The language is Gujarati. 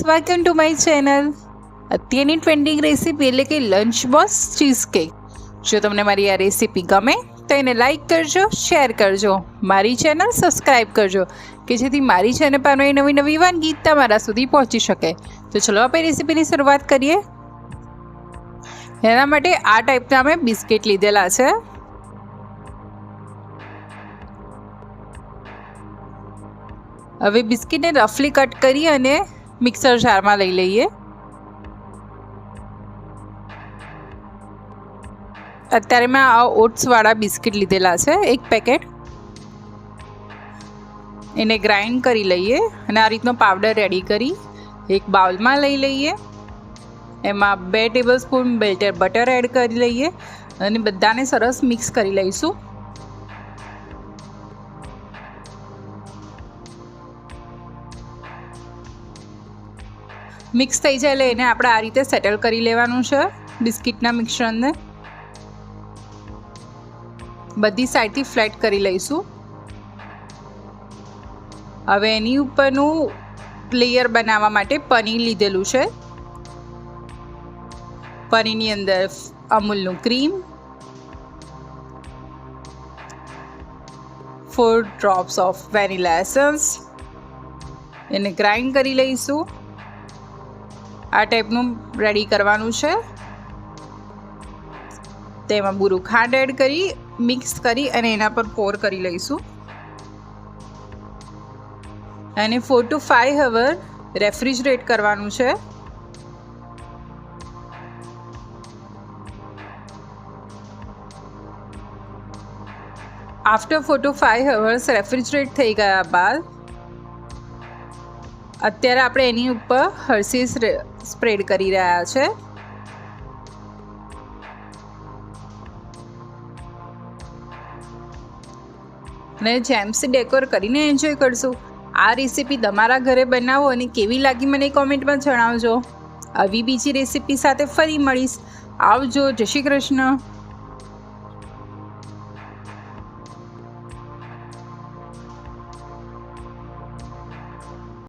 Welcome to my channel. અત્યારની ટ્રેન્ડિંગ રેસીપી એટલે કે લંચ બોક્સ ચીઝ કેક. જો તમને મારી આ રેસીપી ગમે તો એને લાઈક કરજો, શેર કરજો, મારી ચેનલ સબસ્ક્રાઈબ કરજો કે જેથી મારી ચેનલ પર નવી નવી વાનગી તમારા સુધી પહોંચી શકે. તો ચલો આપણે રેસીપીની શરૂઆત કરીએ. એના માટે આ ટાઈપના મેં બિસ્કિટ લીધેલા છે. હવે બિસ્કિટને રફલી કટ કરી અને મિક્સર જારમાં લઈ લઈએ. અત્યારે મેં આ ઓટ્સવાળા બિસ્કિટ લીધેલા છે, એક પેકેટ. એને ગ્રાઇન્ડ કરી લઈએ અને આ રીતનો પાવડર રેડી કરી એક બાઉલમાં લઈ લઈએ. એમાં 2 ટેબલસ્પૂન બેટર બટર એડ કરી લઈએ અને બધાને સરસ મિક્સ કરી લઈશું. મિક્સ થઈ જાય એટલે એને આપણે આ રીતે સેટલ કરી લેવાનું છે બિસ્કિટના મિક્સરને. બધી સાઈડથી ફ્લેટ કરી લઈશું. હવે એની ઉપરનું લેયર બનાવવા માટે પનીર લીધેલું છે. પનીરની અંદર અમૂલનું cream, 4 drops of vanilla essence, એને ગ્રાઇન્ડ કરી લઈશું. આ ટાઈપનું રેડી કરવાનું છે. તેમાં બુરું ખાંડ એડ કરી મિક્સ કરી અને એના પર પોર કરી લઈશું. અને 4 to 5 અવર રેફ્રિજરેટ કરવાનું છે. આફ્ટર 4 to 5 અવર્સ રેફ્રિજરેટ થઈ ગયા બાદ અત્યારે આપણે એની ઉપર હર્શીઝ સ્પ્રેડ કરી રહ્યા છે. અને જેમ્સથી ડેકોર કરીને એન્જોય કરશું. આ રેસીપી તમારા ઘરે બનાવો અને કેવી લાગી મને કોમેન્ટમાં જણાવજો. આવી બીજી રેસીપી સાથે ફરી મળીશ. આવજો. જય શ્રી કૃષ્ણ.